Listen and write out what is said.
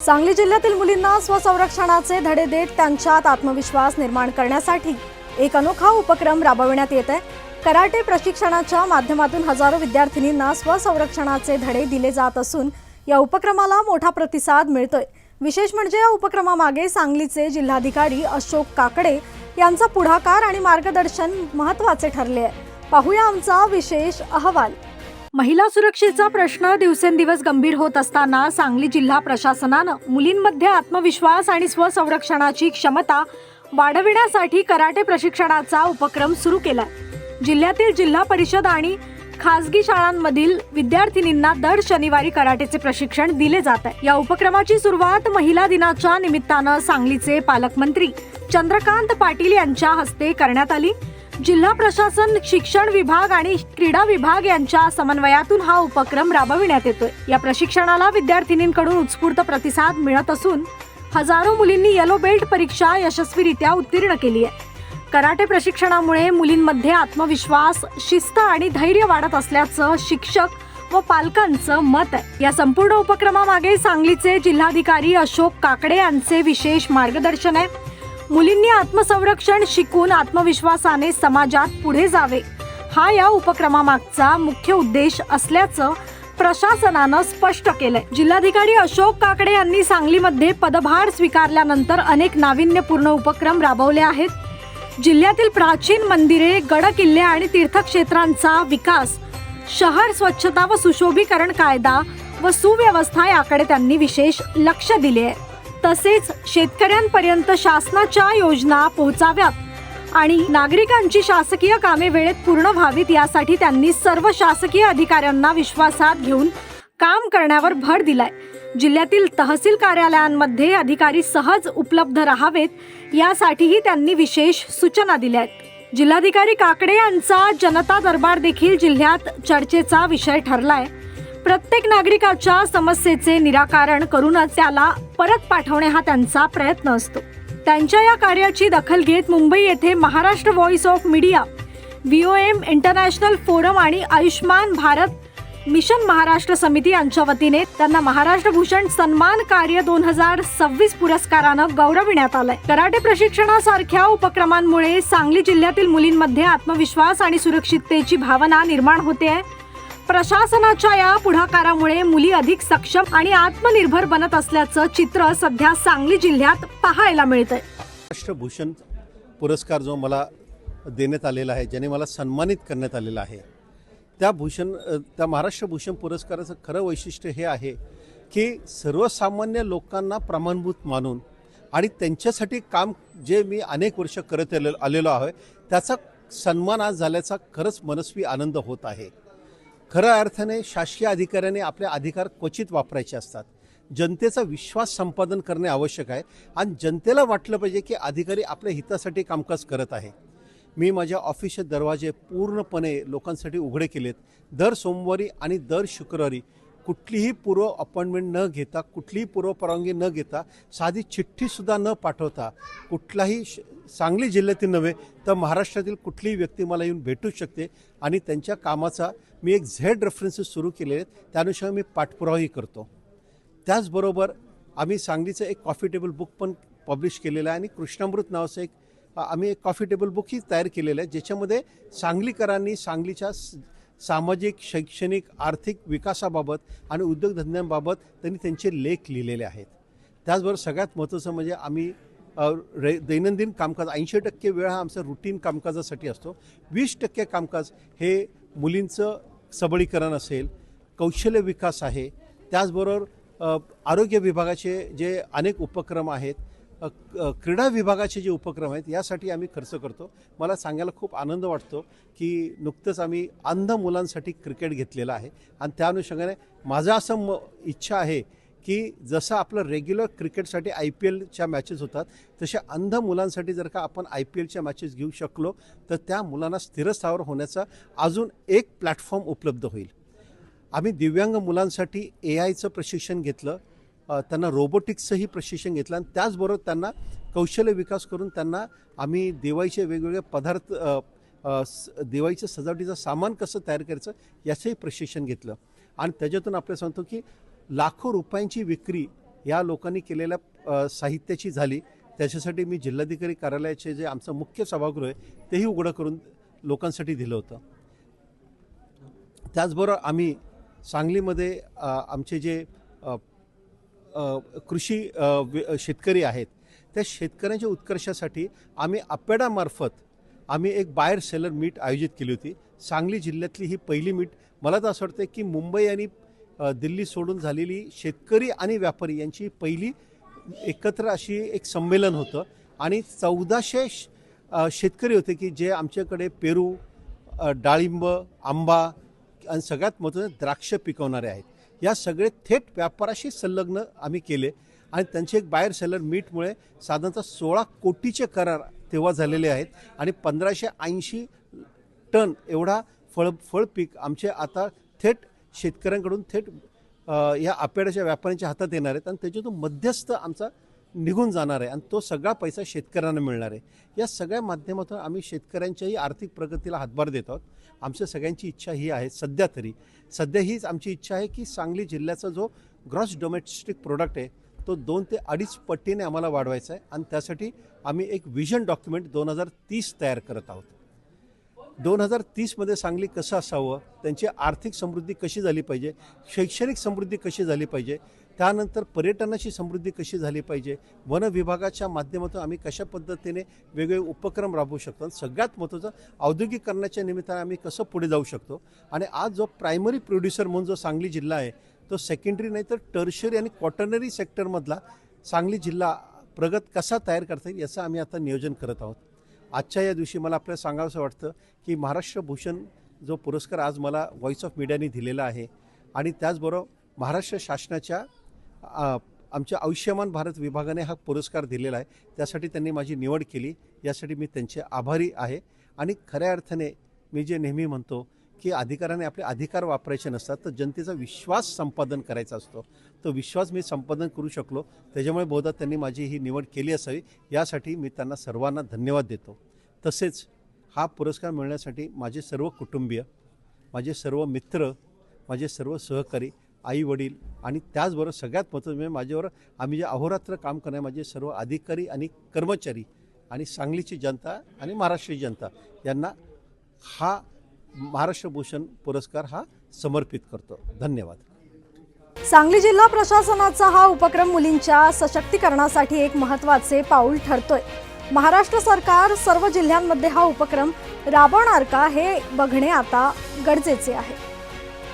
सांगली जिल्ह्यातील मुलींना स्वसंरक्षणाचे धडे देत त्यांच्यात आत्मविश्वास निर्माण करण्यासाठी एक अनोखा उपक्रम राबविण्यात येत आहे। कराटे प्रशिक्षणाच्या माध्यमातून हजारो विद्यार्थिनींना स्वसंरक्षणाचे धडे दिले जात असून या उपक्रमाला मोठा प्रतिसाद मिळतोय। विशेष म्हणजे या उपक्रमामागे सांगलीचे जिल्हाधिकारी अशोक काकडे यांचा पुढाकार आणि मार्गदर्शन महत्त्वाचे ठरले आहे। पाहूया आमचा विशेष अहवाल। महिला सुरक्षेचा प्रश्न दिवसेंदिवस गंभीर होत असताना सांगली जिल्हा प्रशासनाने मुलींमध्ये आत्मविश्वास आणि स्वसंरक्षणाची क्षमता वाढविण्यासाठी कराटे प्रशिक्षणाचा उपक्रम सुरू केलाय। जिल्ह्यातील जिल्हा परिषद आणि खासगी शाळांमधील विद्यार्थिनींना दर शनिवारी कराटेचे प्रशिक्षण दिले जात आहे। या उपक्रमाची सुरुवात महिला दिनाच्या निमित्ताने सांगलीचे पालकमंत्री चंद्रकांत पाटील यांच्या हस्ते करण्यात आली। जिल्हा प्रशासन, शिक्षण विभाग आणि क्रीडा विभाग यांच्या समन्वयातून हा उपक्रम राबविण्यात येतोय। या प्रशिक्षणाला विद्यार्थिनींकडून उत्स्फूर्त प्रतिसाद मिळत असून हजारो मुलींनी येलो बेल्ट परीक्षा यशस्वीरित्या उत्तीर्ण केली आहे। कराटे प्रशिक्षणामुळे मुलींमध्ये आत्मविश्वास, शिस्त आणि धैर्य वाढत असल्याचं शिक्षक व पालकांचं मत आहे। या संपूर्ण उपक्रमामागे सांगलीचे जिल्हाधिकारी अशोक काकडे यांचे विशेष मार्गदर्शन आहे। मुलींनी आत्मसंरक्षण शिकून आत्मविश्वासाने समाजात पुढे जावे, हा या उपक्रमामागचा मुख्य उद्देश असल्याचं प्रशासनानं स्पष्ट केलंय। जिल्हाधिकारी अशोक काकडे यांनी सांगलीमध्ये पदभार स्वीकारल्यानंतर अनेक नाविन्यपूर्ण उपक्रम राबवले आहेत। जिल्ह्यातील प्राचीन मंदिरे, गड किल्ले आणि तीर्थक्षेत्रांचा विकास, शहर स्वच्छता व सुशोभीकरण कायदा व सुव्यवस्था याकडे त्यांनी विशेष लक्ष दिले आहे। तसेच शेतकऱ्यांपर्यंत शासनाच्या योजना पोहोचाव्यात आणि नागरिकांची शासकीय कामे वेळेत पूर्ण व्हावीत यासाठी त्यांनी सर्व शासकीय अधिकाऱ्यांना विश्वासात घेऊन काम करण्यावर भर दिलाय। जिल्ह्यातील तहसील कार्यालयांमध्ये अधिकारी सहज उपलब्ध राहावेत यासाठीही त्यांनी विशेष सूचना दिल्या आहेत। जिल्हाधिकारी काकडे यांचा जनता दरबार देखील जिल्ह्यात चर्चेचा विषय ठरलाय। प्रत्येक नागरिकाच्या समस्येचे निराकरण करूनच त्याला परत पाठवणे हा त्यांचा प्रयत्न असतो। त्यांच्या या कार्याची दखल घेत मुंबई येथे Maharashtra voice of media, VOM international forum आणि आयुष्मान भारत मिशन महाराष्ट्र समिती यांच्या वतीने त्यांना महाराष्ट्र भूषण सन्मान कार्य 2026 पुरस्कारानं गौरविण्यात आलंय। कराटे प्रशिक्षणासारख्या उपक्रमांमुळे सांगली जिल्ह्यातील मुलींमध्ये आत्मविश्वास आणि सुरक्षिततेची भावना निर्माण होते आहे। प्रशासनाच्या या पुढाकारामुळे मुली अधिक सक्षम आणि आत्मनिर्भर बनत असल्याचं चित्र सध्या सांगली जिल्ह्यात पाहायला मिळतंय। महाराष्ट्र भूषण पुरस्कार जो मला देण्यात आलेला आहे, ज्याने मला सन्मानित करण्यात आलेला आहे, त्या महाराष्ट्र भूषण पुरस्काराचं खरं वैशिष्ट्य हे आहे की सर्वसामान्य लोकांना प्रमाणभूत मानून आणि त्यांच्यासाठी काम जे मी अनेक वर्ष करत आलेलो आहे त्याचा सन्मान आज झाल्याचा खरंच मनस्वी आनंद होत आहे। खऱ्या अर्थाने शासकीय अधिकाऱ्याने आपले अधिकार क्वचित वापरायचे असतात। जनतेचा विश्वास संपादन करणे आवश्यक आहे आणि जनतेला वाटलं पाहिजे की अधिकारी आपल्या हितासाठी कामकाज करत आहे। मी माझ्या ऑफिसचे दरवाजे पूर्णपणे लोकांसाठी उघडे केलेत। दर सोमवारी आणि दर शुक्रवारी कुठलीही पूर्व अपॉइंटमेंट न घेता, कुठलीही पूर्व परवानगी न घेता, साधी चिठ्ठीसुद्धा न पाठवता कुठलाही सांगली जिल्ह्यातील नव्हे तर महाराष्ट्रातील कुठलीही व्यक्ती मला येऊन भेटू शकते आणि त्यांच्या कामाचा मी एक झेड रेफरन्सेस सुरू केले आहेत, त्यानुसार मी पाठपुरावाही करतो। त्याचबरोबर आम्ही सांगलीचं एक कॉफी टेबल बुक पण पब्लिश केलेलं आहे आणि कृष्णामृत नावाचं आम्ही एक कॉफी टेबल बुकही तयार केलेलं आहे, ज्याच्यामध्ये सांगलीकरांनी सांगलीच्या सामाजिक, शैक्षणिक, आर्थिक विकासाबाबत आणि उद्योगधंद्यांबाबत त्यांनी त्यांचे लेख लिहिलेले आहेत। त्याचबरोबर सगळ्यात महत्त्वाचं म्हणजे आम्ही दैनंदिन कामकाज 80% वेळ हा आमचा रुटीन कामकाजासाठी असतो। 20% कामकाज हे मुलींचं सबळीकरण असेल, कौशल्य विकास आहे, त्याचबरोबर आरोग्य विभागाचे जे अनेक उपक्रम आहेत, क्रीडा विभागाचे जे उपक्रम आहेत यासाठी आम्ही खर्च करतो। मला सांगायला खूप आनंद वाटतो की नुकतंच आम्ही अंध मुलांसाठी क्रिकेट घेतलेलं आहे आणि त्या अनुषंगाने माझं असं इच्छा आहे की जसं आपलं रेग्युलर क्रिकेटसाठी IPLच्या मॅचेस होतात तशा अंध मुलांसाठी जर का आपण IPLच्या मॅचेस घेऊ शकलो तर त्या मुलांना स्थिरस्थावर होण्याचा अजून एक प्लॅटफॉर्म उपलब्ध होईल। आम्ही दिव्यांग मुलांसाठी AIचं प्रशिक्षण घेतलं, त्यांना रोबोटिक्सचंही प्रशिक्षण घेतलं आणि त्याचबरोबर त्यांना कौशल्य विकास करून त्यांना आम्ही दिवाळीचे वेगवेगळे पदार्थ, दिवाळीचं सजावटीचं सामान कसं तयार करायचं याचंही प्रशिक्षण घेतलं आणि त्याच्यातून आपल्याला सांगतो की लाखो रुपयांची विक्री या लोकांनी केलेल्या साहित्याची झाली. त्याच्यासाठी मी जिल्हाधिकारी कार्यालयाचे जे आमचं मुख्य सभागृह आहे तेही उघडं करून लोकांसाठी दिलं होतं. त्याचबरोबर आम्ही सांगलीमध्ये आमचे जे कृषी शेतकरी आहेत त्या शेतकऱ्यांच्या उत्कर्षासाठी आम्ही अपेडामार्फत आम्ही एक बायर सेलर मीट आयोजित केली होती. सांगली जिल्ह्यातली ही पहिली मीट. मला तर असं वाटतं की मुंबई आणि दिल्ली सोडून झालेली शेतकरी आणि व्यापारी यांची पहिली एकत्र अशी एक संमेलन होतं आणि 1400 शेतकरी होते की जे आमच्याकडे पेरू, डाळिंब, आंबा आणि सगळ्यात महत्त्वाचं द्राक्ष पिकवणारे आहेत. या सगळे थेट व्यापाराशी संलग्न आम्ही केले आणि त्यांचे एक बायर सेलर मीटमुळे साधारणतः 16 कोटीचे करार तेव्हा झालेले आहेत आणि 1580 टन एवढा फळ पीक आमचे आता थेट शेतकऱ्यांकडून थेट या अपेड्याच्या व्यापाऱ्यांच्या हातात येणार आहेत आणि त्याच्यातून मध्यस्थ आमचा निघून जाणार आहे आणि तो सगळा पैसा शेतकऱ्यांना मिळणार आहे. या सगळ्या माध्यमातून आम्ही शेतकऱ्यांच्याही आर्थिक प्रगतीला हातभार देत आहोत. आमच्या सगळ्यांची इच्छा ही आहे सध्या हीच आमची इच्छा आहे की सांगली जिल्ह्याचा जो ग्रॉस डोमेस्टिक प्रोडक्ट आहे तो 2 ते 2.5 पटीने आम्हाला वाढवायचा आहे आणि त्यासाठी आम्ही एक विजन डॉक्युमेंट 2030 तयार करत आहोत. 2030मध्ये सांगली कसं असावं, त्यांची आर्थिक समृद्धी कशी झाली पाहिजे, शैक्षणिक समृद्धी कशी झाली पाहिजे, त्यानंतर पर्यटनाची समृद्धी कशी झाली पाहिजे, वन विभागाच्या माध्यमातून आम्ही कशा पद्धतीने वेगवेगळे उपक्रम राबवू शकतो आणि सगळ्यात महत्त्वाचं औद्योगिकरणाच्या निमित्ताने आम्ही कसं पुढे जाऊ शकतो. आणि आज जो प्रायमरी प्रोड्युसर म्हणून जो सांगली जिल्हा आहे तो सेकंडरी नाही तर टर्शरी आणि क्वाटर्नरी सेक्टरमधला सांगली जिल्हा प्रगत कसा तयार करता येईल याचं आम्ही आता नियोजन करत आहोत. आजच्या या दिवशी मला आपल्याला सांगावंसं वाटतं की महाराष्ट्र भूषण जो पुरस्कार आज मला व्हॉइस ऑफ मीडियाने दिलेला आहे आणि त्याचबरोबर महाराष्ट्र शासनाच्या आमच्या आयुष्यमान भारत विभागाने हा पुरस्कार दिलेला आहे. त्यासाठी त्यांनी माझी निवड केली, यासाठी मी त्यांचे आभारी आहे. आणि खऱ्या अर्थाने मी जे नेहमी म्हणतो की अधिकाऱ्याने आपले अधिकार वापरायचे नसतात तर जनतेचा विश्वास संपादन करायचा असतो. तो विश्वास मी संपादन करू शकलो, त्याच्यामुळे बहुधा त्यांनी माझी ही निवड केली असावी. यासाठी मी त्यांना सर्वांना धन्यवाद देतो. तसेच हा पुरस्कार मिळण्यासाठी माझे सर्व कुटुंबीय, माझे सर्व मित्र, माझे सर्व सहकारी, आई वडील आणि त्याचबरोबर सगळ्यात महत्त्वाचं म्हणजे माझ्यावर आम्ही जे अहोरात्र काम करणारे माझे सर्व अधिकारी आणि कर्मचारी आणि सांगलीची जनता आणि महाराष्ट्रीय जनता यांना हा महाराष्ट्र भूषण पुरस्कार हा समर्पित करतो. धन्यवाद. सांगली जिल्हा प्रशासनाचा हा उपक्रम मुलींच्या सशक्तीकरणासाठी एक महत्त्वाचे पाऊल ठरतोय. महाराष्ट्र सरकार सर्व जिल्ह्यांमध्ये हा उपक्रम राबवणार का हे बघणे आता गरजेचे आहे.